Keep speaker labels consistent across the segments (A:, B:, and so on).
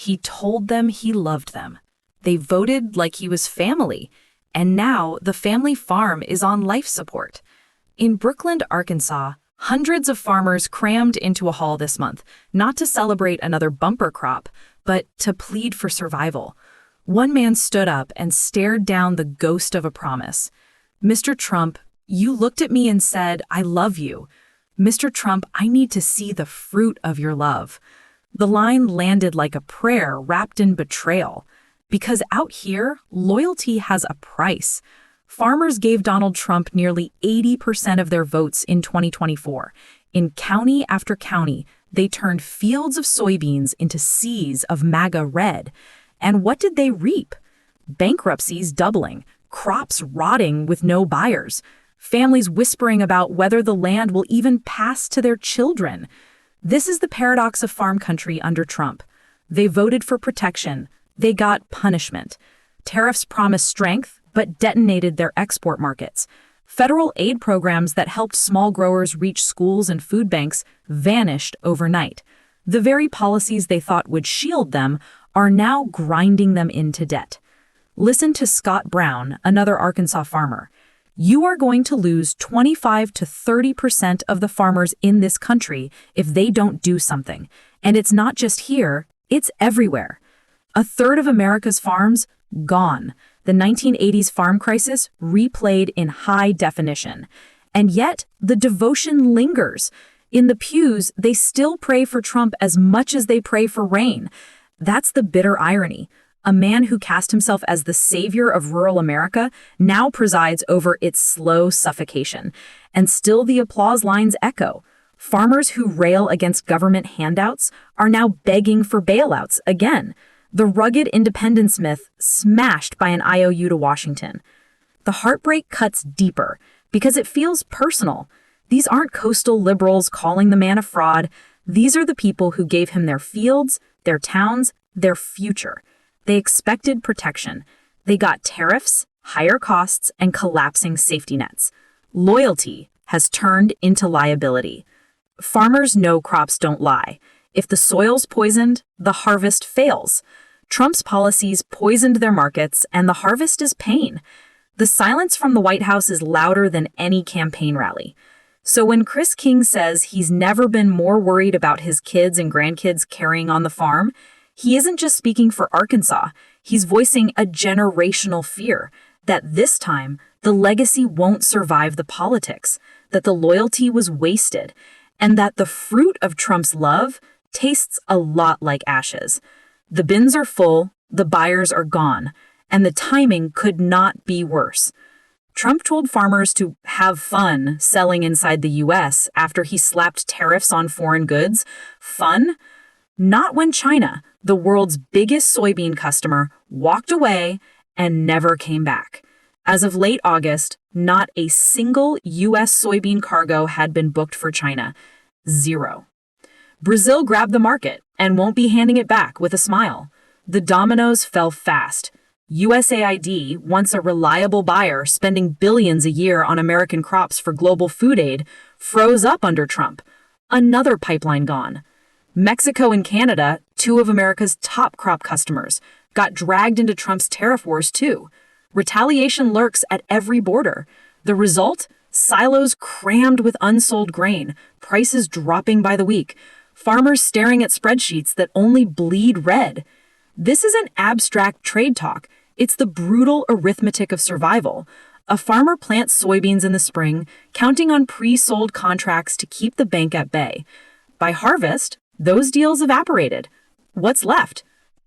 A: He told them he loved them. They voted like he was family, and now the family farm is on life support. In Brookland, Arkansas, hundreds of farmers crammed into a hall this month, not to celebrate another bumper crop, but to plead for survival. One man stood up and stared down the ghost of a promise. "Mr. Trump, you looked at me and said, 'I love you.' Mr. Trump, I need to see the fruit of your love." The line landed like a prayer wrapped in betrayal. Because out here, loyalty has a price. Farmers gave Donald Trump nearly 80% of their votes in 2024. In county after county, they turned fields of soybeans into seas of MAGA red. And what did they reap? Bankruptcies doubling, crops rotting with no buyers, families whispering about whether the land will even pass to their children. This is the paradox of farm country under Trump. They voted for protection. They got punishment. Tariffs promised strength, but detonated their export markets. Federal aid programs that helped small growers reach schools and food banks vanished overnight. The very policies they thought would shield them are now grinding them into debt. Listen to Scott Brown, another Arkansas farmer. "You are going to lose 25 to 30% of the farmers in this country if they don't do something. And it's not just here, it's everywhere." A third of America's farms gone. The 1980s farm crisis replayed in high definition. And yet, the devotion lingers. In the pews, they still pray for Trump as much as they pray for rain. That's the bitter irony. A man who cast himself as the savior of rural America now presides over its slow suffocation. And still the applause lines echo. Farmers who rail against government handouts are now begging for bailouts again. The rugged independence myth smashed by an IOU to Washington. The heartbreak cuts deeper because it feels personal. These aren't coastal liberals calling the man a fraud. These are the people who gave him their fields, their towns, their future. They expected protection. They got tariffs, higher costs, and collapsing safety nets. Loyalty has turned into liability. Farmers know crops don't lie. If the soil's poisoned, the harvest fails. Trump's policies poisoned their markets, and the harvest is pain. The silence from the White House is louder than any campaign rally. So when Chris King says he's never been more worried about his kids and grandkids carrying on the farm, he isn't just speaking for Arkansas. He's voicing a generational fear that this time the legacy won't survive the politics, that the loyalty was wasted, and that the fruit of Trump's love tastes a lot like ashes. The bins are full, the buyers are gone, and the timing could not be worse. Trump told farmers to have fun selling inside the U.S. after he slapped tariffs on foreign goods. Fun? Not when China, the world's biggest soybean customer, walked away and never came back. As of late August, not a single U.S. soybean cargo had been booked for China. Zero. Brazil grabbed the market and won't be handing it back with a smile. The dominoes fell fast. USAID, once a reliable buyer spending billions a year on American crops for global food aid, froze up under Trump. Another pipeline gone. Mexico and Canada, two of America's top crop customers, got dragged into Trump's tariff wars too. Retaliation lurks at every border. The result? Silos crammed with unsold grain, prices dropping by the week, farmers staring at spreadsheets that only bleed red. This isn't abstract trade talk. It's the brutal arithmetic of survival. A farmer plants soybeans in the spring, counting on pre-sold contracts to keep the bank at bay. By harvest, those deals evaporated. What's left?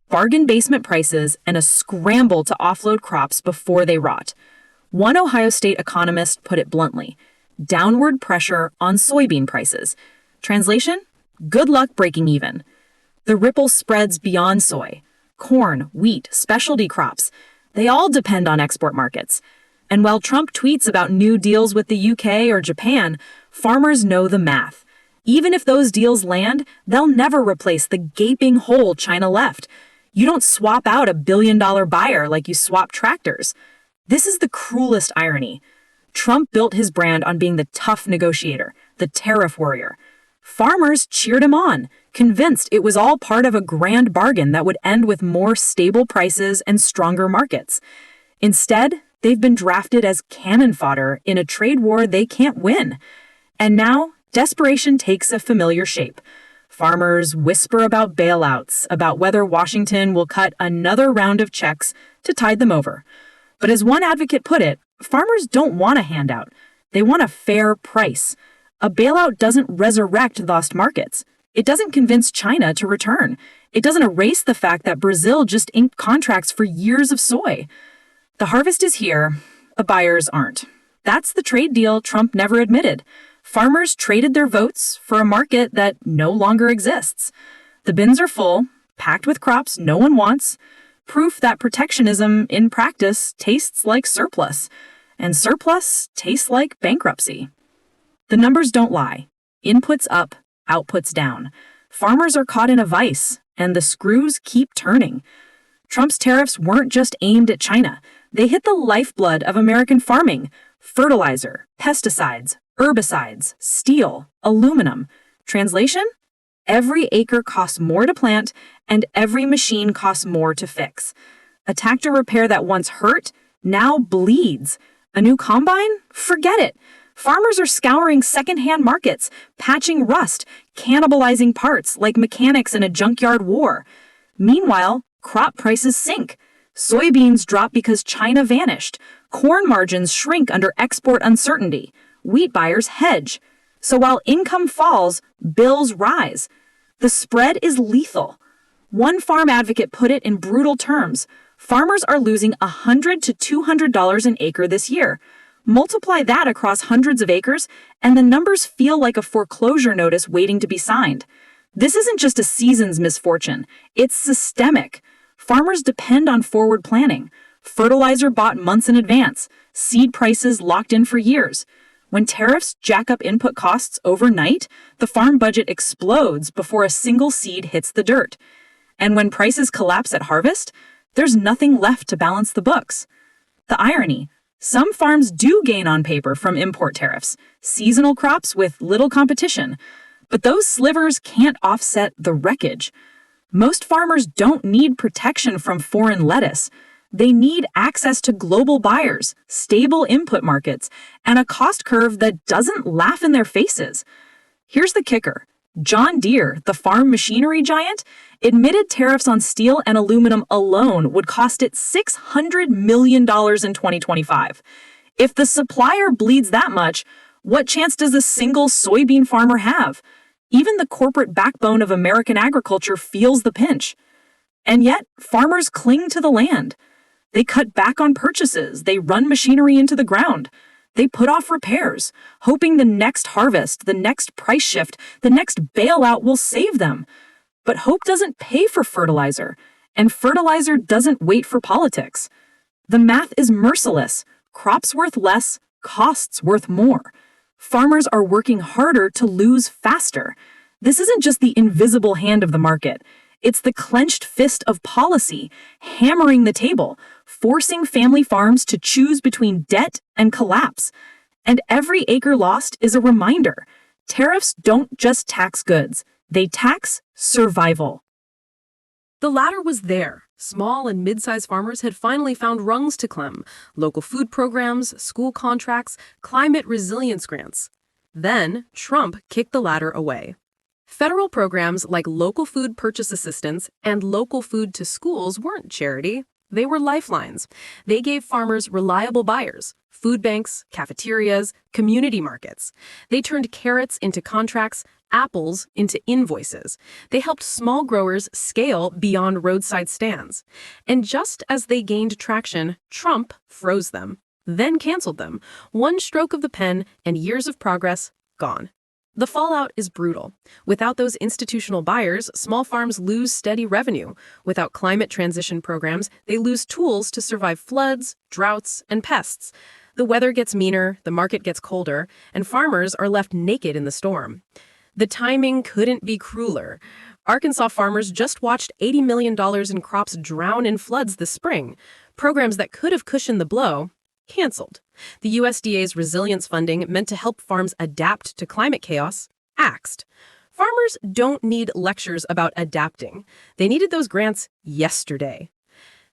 A: Bargain basement prices and a scramble to offload crops before they rot. One Ohio State economist put it bluntly: downward pressure on soybean prices. Translation? Good luck breaking even. The ripple spreads beyond soy. Corn, wheat, specialty crops, they all depend on export markets. And while Trump tweets about new deals with the UK or Japan, farmers know the math. Even if those deals land, they'll never replace the gaping hole China left. You don't swap out a billion-dollar buyer like you swap tractors. This is the cruelest irony. Trump built his brand on being the tough negotiator, the tariff warrior. Farmers cheered him on, convinced it was all part of a grand bargain that would end with more stable prices and stronger markets. Instead, they've been drafted as cannon fodder in a trade war they can't win. And now, desperation takes a familiar shape. Farmers whisper about bailouts, about whether Washington will cut another round of checks to tide them over. But as one advocate put it, farmers don't want a handout. They want a fair price. A bailout doesn't resurrect lost markets. It doesn't convince China to return. It doesn't erase the fact that Brazil just inked contracts for years of soy. The harvest is here, buyers aren't. That's the trade deal Trump never admitted. Farmers traded their votes for a market that no longer exists. The bins are full, packed with crops no one wants. Proof that protectionism in practice tastes like surplus, and surplus tastes like bankruptcy. The numbers don't lie. Inputs up, outputs down. Farmers are caught in a vice, and the screws keep turning. Trump's tariffs weren't just aimed at China. They hit the lifeblood of American farming: fertilizer, pesticides, herbicides, steel, aluminum. Translation? Every acre costs more to plant, and every machine costs more to fix. A tractor repair that once hurt now bleeds. A new combine? Forget it. Farmers are scouring secondhand markets, patching rust, cannibalizing parts like mechanics in a junkyard war. Meanwhile, crop prices sink. Soybeans drop because China vanished. Corn margins shrink under export uncertainty. Wheat buyers hedge. So while income falls, bills rise. The spread is lethal. One farm advocate put it in brutal terms: farmers are losing $100 to $200 an acre this year. Multiply that across hundreds of acres, and the numbers feel like a foreclosure notice waiting to be signed. This isn't just a season's misfortune. It's systemic. Farmers depend on forward planning. Fertilizer bought months in advance. Seed prices locked in for years. When tariffs jack up input costs overnight, the farm budget explodes before a single seed hits the dirt. And when prices collapse at harvest, there's nothing left to balance the books. The irony: some farms do gain on paper from import tariffs, seasonal crops with little competition, but those slivers can't offset the wreckage. Most farmers don't need protection from foreign lettuce. They need access to global buyers, stable input markets, and a cost curve that doesn't laugh in their faces. Here's the kicker. John Deere, the farm machinery giant, admitted tariffs on steel and aluminum alone would cost it $600 million in 2025. If the supplier bleeds that much, what chance does a single soybean farmer have? Even the corporate backbone of American agriculture feels the pinch. And yet, farmers cling to the land. They cut back on purchases. They run machinery into the ground. They put off repairs, hoping the next harvest, the next price shift, the next bailout will save them. But hope doesn't pay for fertilizer, and fertilizer doesn't wait for politics. The math is merciless. Crops worth less, costs worth more. Farmers are working harder to lose faster. This isn't just the invisible hand of the market. It's the clenched fist of policy, hammering the table, forcing family farms to choose between debt and collapse. And every acre lost is a reminder: tariffs don't just tax goods, they tax survival.
B: The ladder was there. Small and mid-sized farmers had finally found rungs to climb: local food programs, school contracts, climate resilience grants. Then, Trump kicked the ladder away. Federal programs like local food purchase assistance and local food to schools weren't charity. They were lifelines. They gave farmers reliable buyers: food banks, cafeterias, community markets. They turned carrots into contracts, apples into invoices. They helped small growers scale beyond roadside stands. And just as they gained traction, Trump froze them, then canceled them. One stroke of the pen and years of progress gone. The fallout is brutal. Without those institutional buyers, small farms lose steady revenue. Without climate transition programs, they lose tools to survive floods, droughts, and pests. The weather gets meaner, the market gets colder, and farmers are left naked in the storm. The timing couldn't be crueler. Arkansas farmers just watched $80 million in crops drown in floods this spring. Programs that could have cushioned the blow canceled. The USDA's resilience funding meant to help farms adapt to climate chaos axed. Farmers don't need lectures about adapting. They needed those grants yesterday.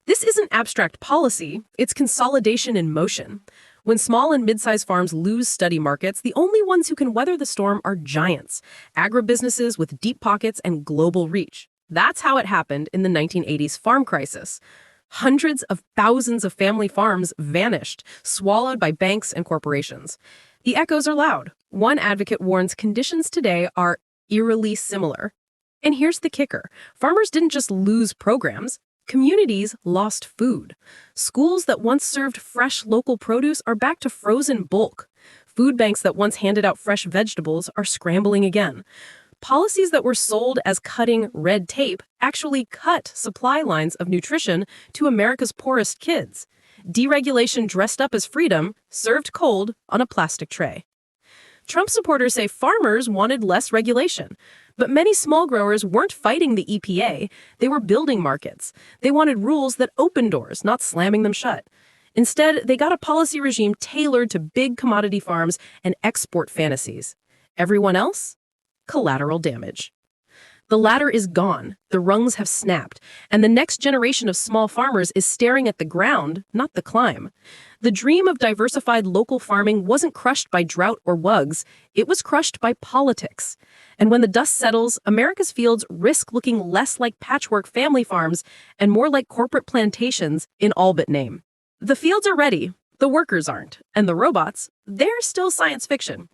B: This isn't abstract policy, it's consolidation in motion. When small and mid-sized farms lose steady markets, the only ones who can weather the storm are giants, agribusinesses with deep pockets and global reach. That's how it happened in the 1980s farm crisis. Hundreds of thousands of family farms vanished, swallowed by banks and corporations. The echoes are loud. One advocate warns conditions today are eerily similar. And here's the kicker. Farmers didn't just lose programs. Communities lost food. Schools that once served fresh local produce are back to frozen bulk. Food banks that once handed out fresh vegetables are scrambling again. Policies that were sold as cutting red tape actually cut supply lines of nutrition to America's poorest kids. Deregulation dressed up as freedom, served cold on a plastic tray. Trump supporters say farmers wanted less regulation, but many small growers weren't fighting the EPA, they were building markets. They wanted rules that opened doors, not slamming them shut. Instead, they got a policy regime tailored to big commodity farms and export fantasies. Everyone else? Collateral damage. The ladder is gone, the rungs have snapped, and the next generation of small farmers is staring at the ground, not the climb. The dream of diversified local farming wasn't crushed by drought or wugs, it was crushed by politics. And when the dust settles, America's fields risk looking less like patchwork family farms and more like corporate plantations in all but name. The fields are ready, the workers aren't, and the robots, they're still science fiction.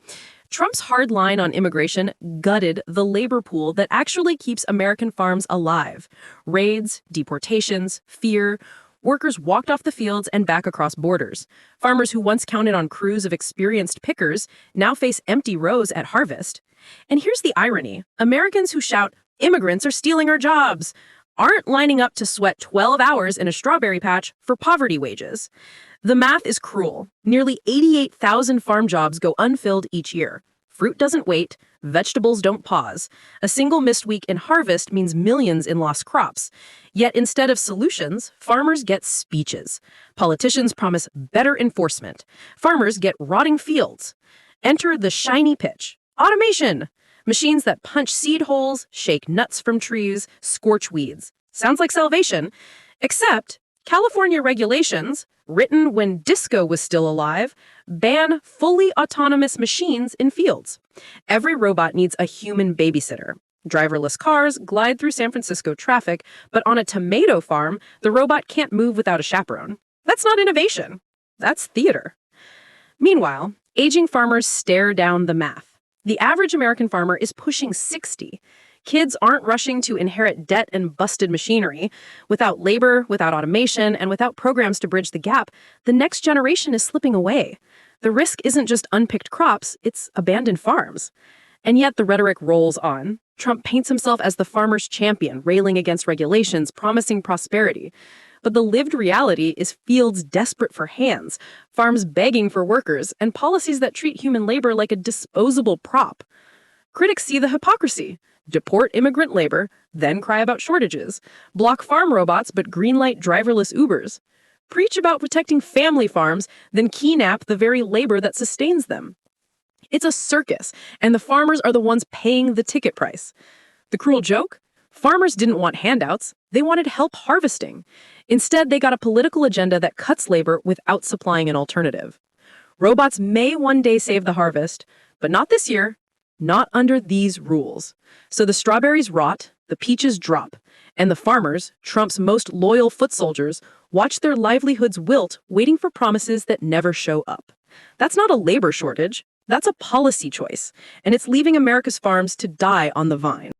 B: Trump's hard line on immigration gutted the labor pool that actually keeps American farms alive. Raids, deportations, fear. Workers walked off the fields and back across borders. Farmers who once counted on crews of experienced pickers now face empty rows at harvest. And here's the irony. Americans who shout, "Immigrants are stealing our jobs," aren't lining up to sweat 12 hours in a strawberry patch for poverty wages. The math is cruel. Nearly 88,000 farm jobs go unfilled each year. Fruit doesn't wait, vegetables don't pause. A single missed week in harvest means millions in lost crops. Yet instead of solutions, farmers get speeches. Politicians promise better enforcement. Farmers get rotting fields. Enter the shiny pitch. Automation! Machines that punch seed holes, shake nuts from trees, scorch weeds. Sounds like salvation. Except California regulations, written when disco was still alive, ban fully autonomous machines in fields. Every robot needs a human babysitter. Driverless cars glide through San Francisco traffic, but on a tomato farm, the robot can't move without a chaperone. That's not innovation. That's theater. Meanwhile, aging farmers stare down the math. The average American farmer is pushing 60. Kids aren't rushing to inherit debt and busted machinery. Without labor, without automation, and without programs to bridge the gap, the next generation is slipping away. The risk isn't just unpicked crops, it's abandoned farms. And yet the rhetoric rolls on. Trump paints himself as the farmer's champion, railing against regulations, promising prosperity. But the lived reality is fields desperate for hands, farms begging for workers, and policies that treat human labor like a disposable prop. Critics see the hypocrisy. Deport immigrant labor, then cry about shortages. Block farm robots, but greenlight driverless Ubers. Preach about protecting family farms, then kidnap the very labor that sustains them. It's a circus, and the farmers are the ones paying the ticket price. The cruel joke? Farmers didn't want handouts, they wanted help harvesting. Instead, they got a political agenda that cuts labor without supplying an alternative. Robots may one day save the harvest, but not this year, not under these rules. So the strawberries rot, the peaches drop, and the farmers, Trump's most loyal foot soldiers, watch their livelihoods wilt, waiting for promises that never show up. That's not a labor shortage, that's a policy choice, and it's leaving America's farms to die on the vine.